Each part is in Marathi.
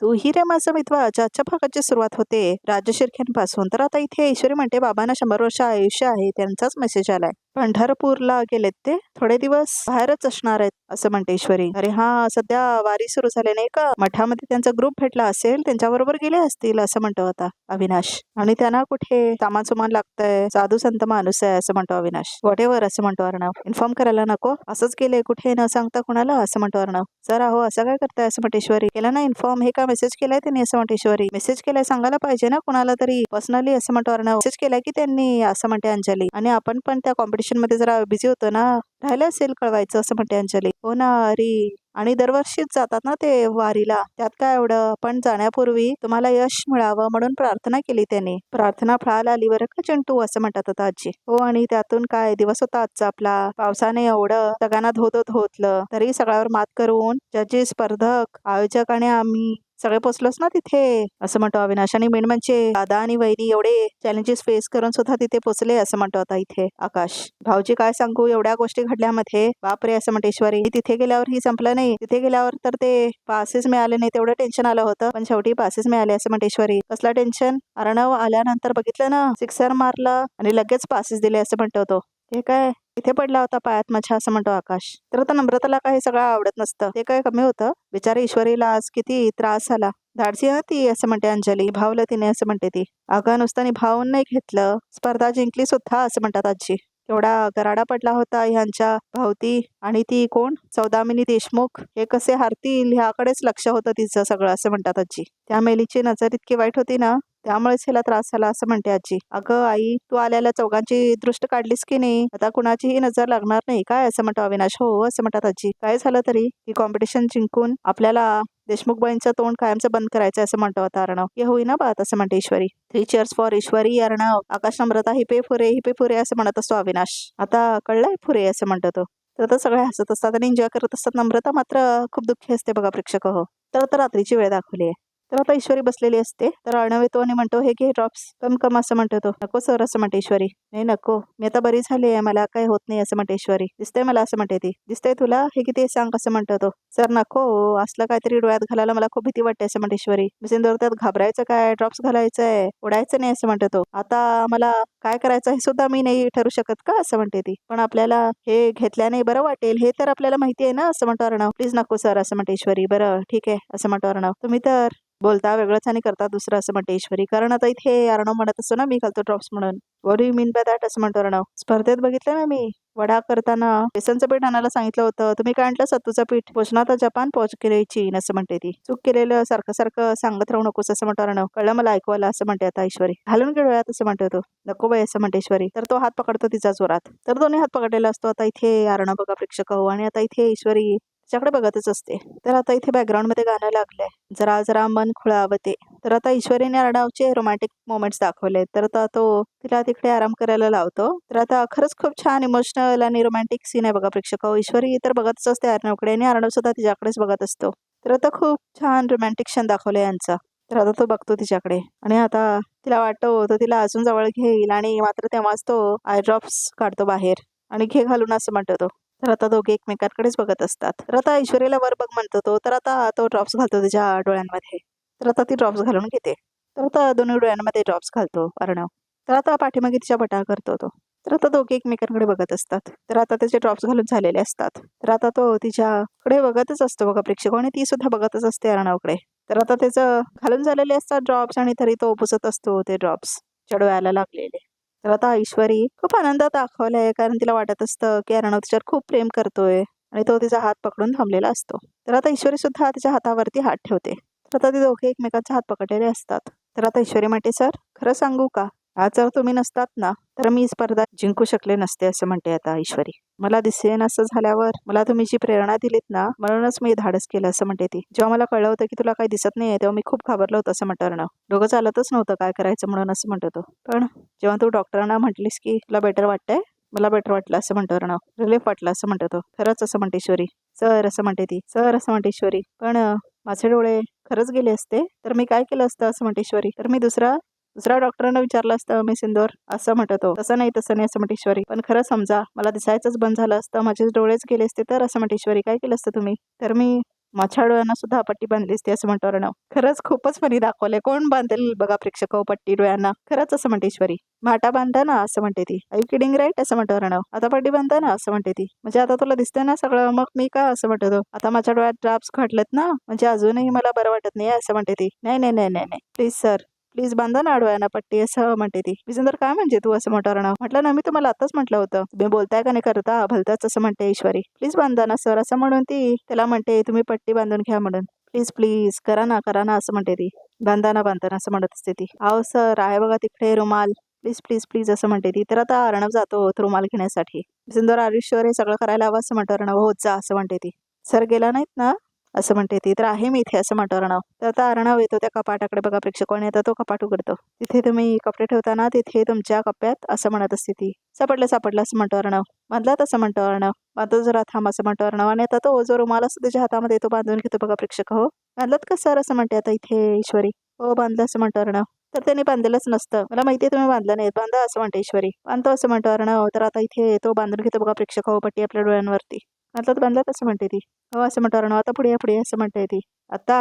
तू ही रे माझा मित्र आजच्या भागाची सुरुवात होते राजशिर्क्यांपासून. तर आता इथे ईश्वरी म्हणते बाबांना 100 वर्ष आयुष्य आहे, त्यांचाच मेसेज आलाय. पंढरपूरला गेलेत ते, थोडे दिवस बाहेरच असणार आहेत असं म्हणते ईश्वरी. अरे हा, सध्या वारी सुरू झाले नाही का, मठामध्ये त्यांचा ग्रुप भेटला असेल, त्यांच्याबरोबर गेले असतील असं म्हणतो आता अविनाश. आणि त्यांना कुठे सामान सुमान लागतंय, साधू संत माणूस आहे असं म्हणतो अविनाश. व्हॉटेवर असं म्हणतो अर्णव. इन्फॉर्म करायला नको, असंच गेले कुठे न सांगता कोणाला असं म्हणतो अर्णव. सर अहो असं काय करताय असं म्हणते ईश्वरी. केला ना इन्फॉर्म, हे का मेसेज केलाय त्यांनी असं म्हणते ईश्वरी. मेसेज केलाय सांगायला पाहिजे ना कोणाला तरी पर्सनली असं म्हणतो अर्णव. मेसेज केलाय की त्यांनी असं म्हणते अंजली. आणि आपण पण त्या कॉम्पिटिशन मध्ये जरा बिझी होतो ना, राहिलं असेल कळवायचं असं म्हणते अंजली. हो ना, अरे आणि दरवर्षीच जातात ना ते वारीला, त्यात काय एवढं. पण जाण्यापूर्वी तुम्हाला यश मिळावं म्हणून प्रार्थना केली त्यांनी. प्रार्थना फळाला आली बरं का चिंटू असं म्हणतात आता आजी. हो आणि त्यातून काय दिवस होता आजचा आपला. पावसाने एवढं सगळ्यांना धोतलं तरी सगळ्यावर मात करून जजेस, स्पर्धक, आयोजक आणि आम्ही सगळे पोचलोच ना तिथे असं म्हणतो अविनाश. आणि मेन म्हणजे दादा आणि वहिनी एवढे चॅलेंजेस फेस करून सुद्धा तिथे पोचले असं म्हणतो आता इथे आकाश. भाऊजी काय सांगू, एवढ्या गोष्टी घडल्यामध्ये बापरे असं म्हणते ईश्वरी. तिथे गेल्यावर ही संपलं नाही, तिथे गेल्यावर तर ते पासेस मिळाले नाही तेवढं टेन्शन आलं होतं, पण शेवटी पासेस मिळाले असं म्हणते ईश्वरी. कसला टेन्शन, अर्णव आल्यानंतर बघितलं ना, सिक्सर मारलं आणि लगेच पासेस दिले असं म्हणतो तो. हे काय इथे पडला होता पायात माझ्या असं म्हणतो आकाश. तर आता नम्रताला काही सगळं आवडत नसतं, ते काय कमी होतं. बिचारी ईश्वरीला आज किती त्रास झाला. धाडसी ना ती असं म्हणते अंजली. भावलं तिने असं म्हणते ती. अगं नुसतं भावून नाही घेतलं, स्पर्धा जिंकली सुद्धा असं म्हणतात आजी. केवढा गराडा पडला होता ह्यांच्या भोवती. आणि ती कोण, सौदामिनी देशमुख, हे कसे हारतील ह्याकडेच लक्ष होतं तिचं सगळं असं म्हणतात आजी. त्या मेलीची नजर इतकी वाईट होती ना, त्यामुळेच हिला त्रास झाला असं म्हणते आजी. अगं आई, तू आल्याला चौघांची दृष्ट काढलीस की नाही, आता कुणाचीही नजर लागणार नाही काय असं म्हणतो अविनाश. हो असं म्हणतात आजी. काय झालं तरी ही कॉम्पिटिशन जिंकून आपल्याला देशमुखबाईंचं तोंड कायमचं बंद करायचं असं म्हणतो आता अर्णव. हे होईना बात असं म्हणते ईश्वरी. 3 cheers फॉर ईश्वरी. अर्णव, आकाश, नम्रता, हिपे फुरे असं म्हणत असतो अविनाश. आता कळलाय फुरे असं म्हणतो तो. तर आता सगळे हसत असतात आणि एन्जॉय करत असतात. नम्रता मात्र खूप दुःखी असते बघा प्रेक्षक हो. तर आता रात्रीची वेळ दाखवली आहे. तर आता ईश्वरी बसलेली असते, तर अर्णव येतो आणि म्हणतो हे घे ड्रॉप्स, कम असं म्हणतो तो. नको सर असं म्हणते ईश्वरी. नाही नको, मी आता बरी झाली आहे, मला काही होत नाही असं म्हणते ईश्वरी. दिसतंय मला असं म्हणते ती. दिसतंय तुला, हे किती सांग असं म्हणतो तो. सर नको, असलं काहीतरी डोळ्यात घालायला मला खूप भीती वाटते असं म्हणते ईश्वरी. मिसेंदर त्यात घाबरायचं काय, ड्रॉप्स घालायचंय, उडायचं नाही असं म्हणतो तो. आता मला काय करायचं हे सुद्धा मी नाही ठरू शकत का असं म्हणते ती. पण आपल्याला हे घेतल्याने बरं वाटेल हे तर आपल्याला माहिती आहे ना असं म्हणतो अर्णव. प्लीज नको सर असं म्हणते ईश्वरी. बरं ठीक आहे असं म्हणतो अर्णव. तुम्ही तर बोलता वेगळंच आणि करता दुसरं असं म्हणते ईश्वरी. कारण आता इथे अर्णव म्हणत असतो ना, मी घालतो ड्रॉप्स म्हणून. What do you mean by that असं म्हणतो अर्णव. स्पर्धेत बघितलं ना मी, वडा करताना बेसनचं पीठ आणायला सांगितलं होतं, तुम्ही काय आणलं सत्तूचं पीठ. पोचना तर जपान, पोच केली चीन असं म्हणते ती. चूक केलेलं सारखं सांगत राहू नकोस असं म्हणतो अर्णव. कळलं मला, ऐकू आलं असं म्हणते आता ईश्वरी. घालून गेळूयात असं म्हणतो तो. नको बाई असं म्हणते ईश्वरी. तर तो हात पकडतो तिचा जोरात. तर दोन्ही हात पकडलेला असतो आता इथे अर्णव बघा प्रेक्षक हो. आणि आता इथे ईश्वरी तिच्याकडे बघतच असते. तर आता इथे बॅकग्राऊंड मध्ये गाणं लागलंय, जरा जरा मन खुळावते. तर आता ईश्वरीने अर्णवचे रोमॅन्टिक मोमेंट्स दाखवले. तर आता तो तिला तिकडे आराम करायला लावतो. तर आता खरंच खूप छान इमोशनल आणि रोमॅन्टिक सीन आहे बघा प्रेक्षक. ईश्वरी तर बघतच असते अर्णवकडे आणि अर्णव सुद्धा तिच्याकडेच बघत असतो. तर आता खूप छान रोमॅन्टिक क्षण दाखवले यांचा. तर आता तो बघतो तिच्याकडे आणि आता तिला वाटतो तो तिला अजून जवळ घेईल आणि मात्र तेव्हाच तो आय ड्रॉप्स काढतो बाहेर आणि घे घालून असं म्हणतो तो. तर आता दोघे एकमेकांकडेच बघत असतात. तर आता ईश्वरीला वर बघ म्हणतो तो. तर आता तो ड्रॉप्स घालतो तिच्या डोळ्यांमध्ये. तर आता ती ड्रॉप्स घालून घेते. तर आता दोन्ही डोळ्यांमध्ये ड्रॉप्स घालतो अर्णव. तर आता पाठीमागे तिच्या बटा करतो तो. तर आता दोघे एकमेकांकडे बघत असतात. तर आता त्याचे ड्रॉप्स घालून झालेले असतात. तर आता तो तिच्याकडे बघतच असतो बघा प्रेक्षक आणि ती सुद्धा बघतच असते अर्णवकडे. तर आता त्याचं घालून झालेले असतात ड्रॉप्स आणि तरी तो पुसत असतो ते ड्रॉप्स डोळ्याला लागलेले. तर आता ईश्वरी खूप आनंदात दाखवलाय, कारण तिला वाटत असतं की अर्णव तिच्यावर खूप प्रेम करतोय आणि तो तिचा हात पकडून थांबलेला असतो. तर आता ईश्वरी सुद्धा तिच्या हातावरती हात ठेवते. तर आता ते दोघे एकमेकांचा हात पकडलेले असतात. तर आता ईश्वरी म्हणते सर खरं सांगू का, आज जर तुम्ही नसतात ना तर मी स्पर्धा जिंकू शकले नसते असं म्हणते आता ईश्वरी. मला दिसेन असं झाल्यावर मला तुम्ही जी प्रेरणा दिलीत ना, म्हणूनच मी धाडस केलं असं म्हणते ती. जेव्हा मला कळलं होतं की तुला काही दिसत नाहीये तेव्हा मी खूप घाबरलो होतं असं म्हणतो अर्णव. डोकं चालतच नव्हतं काय करायचं म्हणून असं म्हणतो तो. पण जेव्हा तू डॉक्टरांना म्हटलीस की तुला बेटर वाटतंय, मला बेटर वाटलं असं म्हणतो अर्णव. रिलीफ वाटलं असं म्हणतो तो. खरंच असं म्हणते ईश्वरी. सर असं म्हणते ती. सर असं म्हणते ईश्वरी. पण माझे डोळे खरंच गेले असते तर मी काय केलं असतं असं म्हणते ईश्वरी. तर मी दुसऱ्या डॉक्टरांना विचारलं असतं मिसेंदोर असं म्हणतो तो. तसं नाही असं म्हणते ईश्वरी. पण खरं समजा मला दिसायचंच बंद झालं असतं, माझे डोळेच गेले असते तर असं म्हणते ईश्वरी. काय केलं असतं तुम्ही. तर मी माझ्या डोळ्यांना सुद्धा पट्टी बांधलीस ती असं म्हणतो अर्णव. खरंच खूपच फनी दाखवलंय. कोण बांधेल बघा प्रेक्षक पट्टी डोळ्यांना. खरंच असं म्हणते ईश्वरी. माटा बांधा ना असं म्हणते ती. आय यू किडिंग राईट असं म्हणतो अर्णव. आता पट्टी बांधा ना असं म्हणते ती. म्हणजे आता तुला दिसतंय ना सगळं, मग मी का असं म्हणतो. आता माझ्या डोळ्यात ड्रॉप्स घडलेत ना, म्हणजे अजूनही मला बरं वाटत नाही असं म्हणते ती. नाही नाही नाही नाही नाही प्लीज सर, प्लीज बांधा ना डोळ्यांना पट्टी असं म्हणते ती. विजेंदर काय म्हणजे तू असं म्हणतो अर्णव. म्हटलं ना मी तुम्हाला आताच म्हटलं होतं. तुम्ही बोलताय का नाही करता भलताच असं म्हणते ईश्वरी. प्लीज बांधा ना सर असं म्हणून ती त्याला म्हणते तुम्ही पट्टी बांधून घ्या म्हणून. प्लीज प्लीज करा ना असं म्हणते ती. बांधा ना असं म्हणत असते ती. आहो सर आहे बघा तिकडे रुमाल. प्लीज प्लीज प्लीज असं म्हणते ती. तर आता अर्णव जातो तो रुमाल घेण्यासाठी. विजेंदर आयुष्यवर हे सगळं करायला हवं असं म्हणतो अर्णव. होत जा असं म्हणते ती. सर गेला नाहीत ना असं म्हणते ती. तर आहे मी इथे असं म्हणतो अर्णव. तर आता अर्णव येतो त्या कपाटाकडे बघा प्रेक्षकांनी. आता तो कपाट उघडतो. तिथे तुम्ही कपडे ठेवताना तिथे तुमच्या कप्प्यात असं म्हणत असते ती. सापडलं असं म्हणतो अर्णव. बांधलात असं म्हणतो अर्णव. बांधतो जरा थांब असं म्हणतो अर्णव. आणि आता तो जो रुमाल असतो त्याच्या हातामध्ये तो बांधून घेतो बघा प्रेक्षक. हो बांधलात का सर असं म्हणते आता इथे ईश्वरी. हो बांधलं असं म्हणतो अर्णव. तर त्यांनी बांधलेलंच नसतं. मला माहितीये तुम्ही बांधलं नाही. बांधा असं म्हणते ईश्वरी. बांधतो असं म्हणतो अर्णव. तर आता इथे तो बांधून घेतो बघा प्रेक्षक पट्टी आपल्या डोळ्यांवरती. बांधलात असं म्हणते ती. हो असं म्हणतो अर्णव. आता पुढे असं म्हणते ती. आता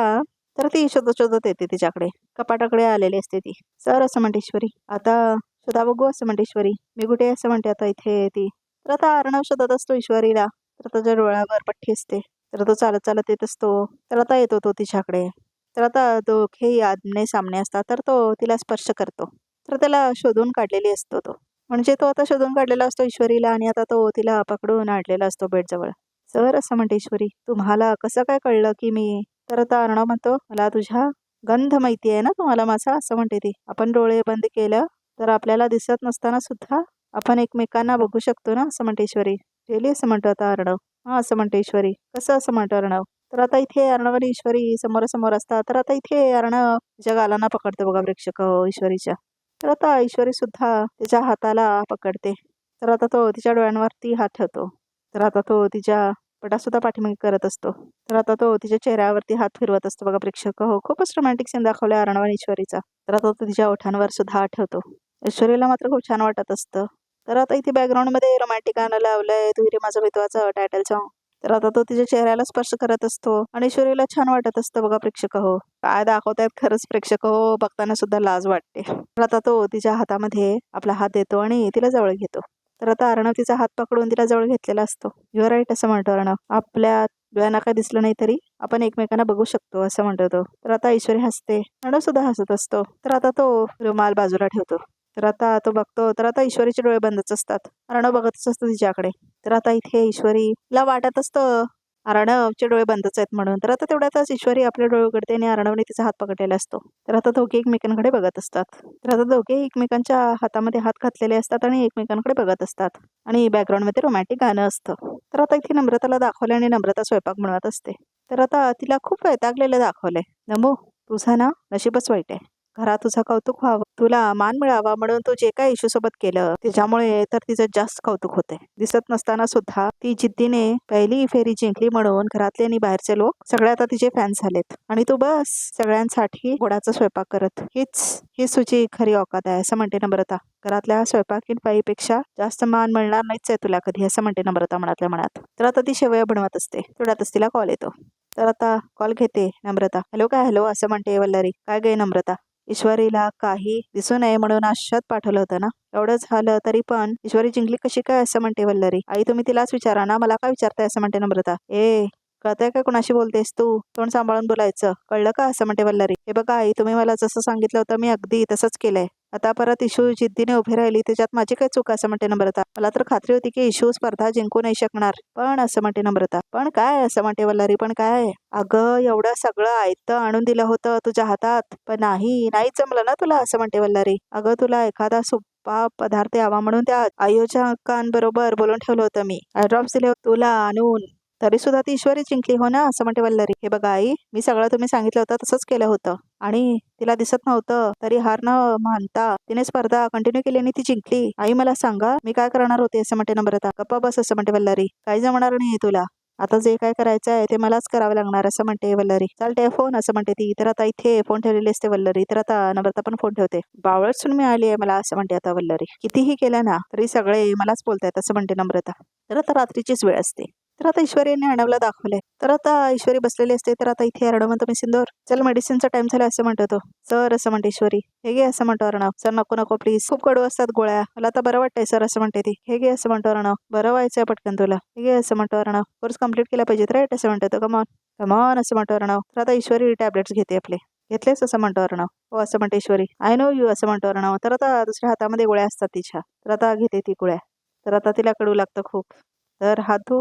तर ती शोधत येते तिच्याकडे. कपाटाकडे आलेली असते ती. सर असं म्हणते ईश्वरी. आता शोधा बघू असं म्हणते ईश्वरी. मी कुठे असं म्हणते आता इथे ती. तर आता अर्णव शोधत असतो ईश्वरीला. तर त्याच्या डोळ्यावर पट्टी असते. तर तो चालत चालत येत असतो. तर आता येतो तो तिच्याकडे. तर आता दोघेही आमने सामने असतात. तर तो तिला स्पर्श करतो. तर त्याला शोधून काढलेली असतो तो. म्हणजे तो आता शोधून काढलेला असतो ईश्वरीला. आणि आता तो तिला पकडून आणलेला असतो बेडजवळ. सर असं म्हणते ईश्वरी. तुम्हाला कसं काय कळलं की मी. तर आता अर्णव म्हणतो मला तुझ्या गंध माहिती आहे ना तुम्हाला माझा असं म्हणते ती. आपण डोळे बंद केलं तर आपल्याला दिसत नसताना सुद्धा आपण एकमेकांना बघू शकतो ना असं म्हणते ईश्वरी. रिअली असं म्हणतो आता अर्णव. हा असं म्हणते ईश्वरी. कसं असं म्हणतो अर्णव. तर आता इथे अर्णव आणि ईश्वरी समोरासमोर असतात. तर आता इथे अर्णव तिच्या गालांना पकडतो बघा प्रेक्षक ईश्वरीच्या. तर आता ईश्वरी सुद्धा त्याच्या हाताला पकडते. तर आता तो तिच्या डोळ्यांवरती हात ठेवतो. तर आता तो तिच्या पटासुद्धा पाठीमागे करत असतो. तर आता तो तिच्या चेहऱ्यावरती हात फिरवत असतो बघा प्रेक्षक. हो खूपच रोमॅन्टिक सीन दाखवला अर्णव आणि ईश्वरीचा. तर आता तो तिच्या ओठांवर सुद्धा हात ठेवतो. ईश्वरीला मात्र खूप छान वाटत असतं. तर आता इथे बॅकग्राऊंडमध्ये रोमॅन्टिक गाणं लावलंय तू रे माझं मित्वाचं टायटल सॉन्ग. तर आता तो तिच्या चेहऱ्याला स्पर्श करत असतो आणि ईश्वरीला छान वाटत असतं बघा प्रेक्षक. हो काय दाखवतायत खरंच प्रेक्षक. हो बघताना सुद्धा लाज वाटते. तर आता तो तिच्या हातामध्ये आपला हात देतो आणि तिला जवळ घेतो. तर आता अर्णव तिचा हात पकडून तिला जवळ घेतलेला असतो. युअर राईट असं म्हणतो अर्णव. आपल्या डोळ्यांना काय दिसलं नाही तरी आपण एकमेकांना बघू शकतो असं म्हणतो तो. तर आता ईश्वरी हसते. अर्णव सुद्धा हसत असतो. तर आता तो रुमाल बाजूला ठेवतो. तर आता तो बघतो. तर आता ईश्वरीचे डोळे बंदच असतात. अर्णव बघतच असतो तिच्याकडे. तर आता इथे ईश्वरीला वाटत असतं अर्णवचे डोळे बंदच आहेत म्हणून. तर आता तेवढ्यातच ईश्वरी आपले डोळे उघडते आणि अर्णवने तिचा हात पकडलेला असतो. तर आता दोघे एकमेकांकडे बघत असतात. तर आता दोघे एकमेकांच्या हातामध्ये हात घातलेले असतात आणि एकमेकांकडे बघत असतात. आणि बॅकग्राऊंडमध्ये रोमॅन्टिक गाणं असतं. तर आता इथे नम्रताला दाखवलं आणि नम्रता स्वयंपाक बनवत असते. तर आता तिला खूप वैतागलेलं दाखवलंय. नमो तुझं ना नशीबच वाईट आहे. घरात तुझं कौतुक व्हावं, तुला मान मिळावा म्हणून तू जे काही इशू सोबत केलं त्याच्यामुळे तर तिचं जास्त कौतुक होते. दिसत नसताना सुद्धा ती जिद्दीने पहिली फेरी जिंकली म्हणून घरातले आणि बाहेरचे लोक सगळे आता तिचे फॅन झालेत. आणि तू बस सगळ्यांसाठी गोडाचा स्वयंपाक करत. हीच तुझी खरी औकात आहे असं म्हणते नम्रता. घरातल्या स्वयंपाकीन बाईपेक्षा जास्त मान मिळणार नाहीच आहे तुला कधी असं म्हणते नम्रता मनातल्या मनात. तर आता ती शेवया बनवत असते. तेवढ्यातच तिला कॉल येतो. तर आता कॉल घेते नम्रता. हॅलो असं म्हणते वल्लरी. काय गे नम्रता. ईश्वरीला काही दिसू नये म्हणून आशात पाठवलं होतं ना. एवढं झालं तरी पण ईश्वरी जिंकली कशी काय असं म्हणते वल्लरी. आई तुम्ही तिलाच विचारा ना, मला काय विचारताय असं म्हणते नम्रता. कळतंय का कुणाशी बोलतेस तू. तोंड सांभाळून बोलायचं कळलं का असं म्हणते वल्लरी. हे बघा आई तुम्ही मला जसं सांगितलं होतं मी अगदी तसंच केलंय. आता परत इशू जिद्दीने उभी राहिली त्याच्यात माझी काय चूक असं म्हणते नम्रता. मला तर खात्री होती की इशू स्पर्धा जिंकू नाही शकणार. पण असं म्हणते नम्रता. पण काय असं म्हणते वल्लरी. पण काय. अगं एवढं सगळं आयतं आणून दिलं होतं तुझ्या हातात पण नाही जमलं ना तुला असं म्हणते वल्लरी. अगं तुला एखादा सोपा पदार्थ यावा म्हणून त्या आयोजकांबरोबर बोलून ठेवलं होतं मी. ड्रॉप्स दिले तुला आणून तरी सुद्धा ती ईश्वरी जिंकली हो ना असं म्हणते वल्लरी. हे बघा आई मी सगळं तुम्ही सांगितलं होतं तसंच केलं होतं आणि तिला दिसत नव्हतं तरी हार न मानता तिने स्पर्धा कंटिन्यू केली आणि ती जिंकली. आई मला सांगा मी काय करणार होते असं म्हणते नम्रता. गप्पा बस असं म्हणते वल्लरी. काही जमणार नाही तुला. आता जे काय करायचं आहे ते मलाच करावं लागणार असं म्हणते वल्लरी. चालते फोन असं म्हणते ती. तर आता इथे फोन ठेवलेले असते वल्लरी. तर आता नम्रता पण फोन ठेवते. बावळसून मिळाली आहे मला असं म्हणते आता वल्लरी. कितीही केलं ना तरी सगळे मलाच बोलतायत असं म्हणते नम्रता. तर आता रात्रीचीच वेळ असते. तर आता ईश्वरीने अर्णवला दाखवलंय. तर आता ईश्वरी बसलेली असते. तर आता इथे अर्णव म्हणतो, मी सिंदूर चल मेडिसिनचा टाइम झाला असं म्हणतो तो. सर असं म्हणते ईश्वरी. हे घे असं म्हणतो अर्णव. सर नको नको प्लीज, खूप कडू असतात गोळ्या, मला आता बरं वाटतंय सर असं म्हणते ती. हे घे असं म्हणतो अर्णव. बरं व्हायचंय पटकन तुला. हे घे असं म्हणतो अर्णव. कोर्स कम्प्लीट केला पाहिजेत राईट असं म्हणतो तो. कमॉन कमॉन असं म्हणतो अर्णव. तर आता ईश्वरी टॅबलेट्स घेते आपले. घेतलेस असं म्हणतो अर्णव. हो असं म्हणते ईश्वरी. आय नो यू असं म्हणतो अर्णव. तर आता दुसऱ्या हातामध्ये गोळ्या असतात तिच्या. तर आता घेते ती गोळ्या. तर आता तिला कडू लागतं खूप. तर हात धू,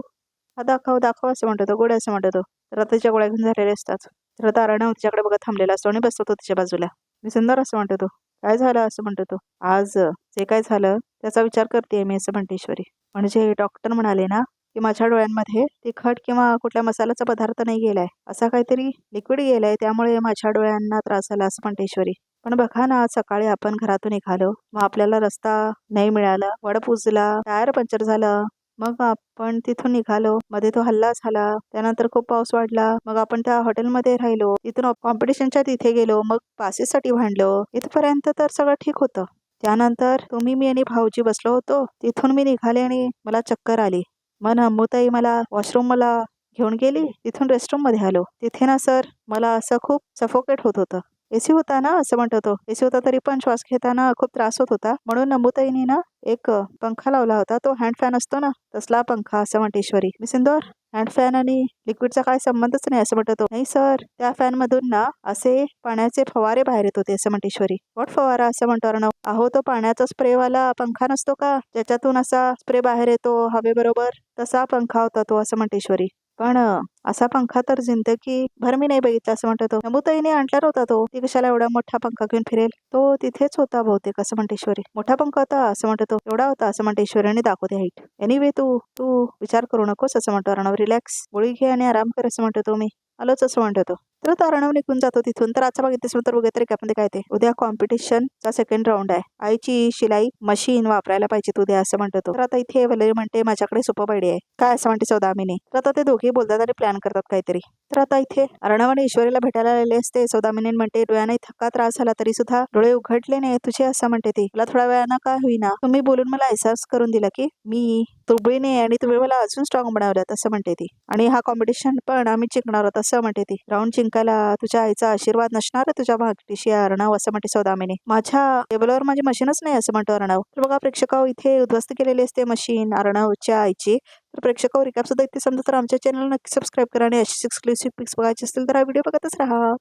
हा दाखव दाखव असं म्हणतो तो. गोळ्या असं म्हणतो तो. तर आता तिच्या गोळ्या घेऊन झालेल्या असतात. तर आता अर्णव तिच्याकडे बघत थांबलेला असतो आणि बसतो तो तिच्या बाजूला. मी सुंदर असं म्हणतो तो. काय झालं असं म्हणतो तो. आज जे काय झालं त्याचा विचार करते मी असं म्हणते ईश्वरी. म्हणजे डॉक्टर म्हणाले ना की माझ्या डोळ्यांमध्ये तिखट किंवा कुठल्या मसाल्याचा पदार्थ नाही गेलाय, असा काहीतरी लिक्विड गेलाय, त्यामुळे माझ्या डोळ्यांना त्रास झाला असं म्हणते ईश्वरी. पण बघा ना, सकाळी आपण घरातून निघालो, मग आपल्याला रस्ता नाही मिळाला, वड पुजला, टायर पंक्चर झालं, मग आपण तिथून निघालो, मध्ये तो हल्ला झाला, त्यानंतर खूप पाऊस वाढला, मग आपण त्या हॉटेलमध्ये राहिलो, तिथून कॉम्पिटिशनच्या तिथे गेलो, मग पासेससाठी भांडलो, इथपर्यंत तर सगळं ठीक होतं. त्यानंतर तुम्ही, मी आणि भाऊजी बसलो होतो, तिथून मी निघाले आणि मला चक्कर आली. मग अम्मूताई मला वॉशरूमला घेऊन गेली, तिथून रेस्टरूम मध्ये आलो. तिथे ना सर मला असं खूप सफोकेट होत होतं. एसी होता ना असं म्हणतो तो. एसी होता तरी पण श्वास घेताना खूप त्रास होत होता, म्हणून अम्मूताईनी ना एक पंखा लावला होता, तो हँड फॅन असतो ना तसला पंखा असं म्हणते ईश्वरी. मी सिंदूर हँड फॅन आणि लिक्विडचा काय संबंधच नाही असं म्हणतो तो. नाही सर, त्या फॅन मधून ना असे पाण्याचे फवारे बाहेर येत होते असं म्हणते ईश्वरी. व्हॉट फवारा असं म्हणतो अर्णव. अहो तो पाण्याचा स्प्रेवाला पंखा नसतो का, ज्याच्यातून असा स्प्रे बाहेर येतो हवेबरोबर, तसा पंखा होता तो असं म्हणते ईश्वरी. पण असा पंखा तर जिंदगी भर मी नाही बघितला असं म्हणतो तो. नमुताईने आणला होता तो, ती कशाला एवढा मोठा पंखा घेऊन फिरेल, तो तिथेच होता बहुतेक असं म्हणते ईश्वरी. मोठा पंखा होता असं म्हणतो तो. एवढा होता असं म्हणते ईश्वरी आणि दाखवते हाईट. एनिवे तू तू विचार करू नकोस असं म्हणतो अर्णव. रिलॅक्स, गोळी घे आणि आराम कर असं म्हणतो तो. मी आलोच असं म्हणतो तो. तर तो अर्णव निघून जातो तिथून. तर आजचा बघितलं तर बघत तरी काय काय ते उद्या कॉम्पिटिशनचा सेकंड राऊंड आहे, आईची शिलाई मशीन वापरायला पाहिजे उद्या असं म्हणतो तो. तर आता इथे वल्लरी म्हणते माझ्याकडे सुपर आयडिया आहे. काय असं म्हणते सौदामिनी. तर आता ते दोघे बोलतात आणि प्लॅन करतात काहीतरी. तर आता इथे अर्णव आणि ईश्वरीला भेटायला आलेले असते. सौदामिनी म्हणते डोळ्याने थक्का त्रास झाला तरी सुद्धा डोळे उघडले नाही तुझे असं म्हणते ती. मला थोड्या वेळानं काय होईना, तुम्ही बोलून मला एहसास करून दिला की मी तुबळीने आणि तुम्ही मला अजून स्ट्रॉंग बनवलं असं म्हणते ती. आणि हा कॉम्पिटिशन पण आम्ही जिंकणार आहोत असं म्हणते ती. राऊंड जिंकायला तुझ्या आईचा आशीर्वाद नसणार आहे तुझ्या भागटीशी अर्णव असं म्हणते सौदामिनी. माझ्या टेबलवर माझी मशीनच नाही असं म्हणतो अर्णव. तर बघा प्रेक्षकांनो, इथे उद्ध्वस्त केलेली असते मशीन अर्णवच्या आईची. तर प्रेक्षकांनो, रिकॅप सुद्धा इथे समजा तर आमच्या चॅनल नक्की सबस्क्राईब करा आणि अशीच एक्सक्लुसिव्ह पिक्स बघायचे असतील तर हा व्हिडिओ बघतच राहा.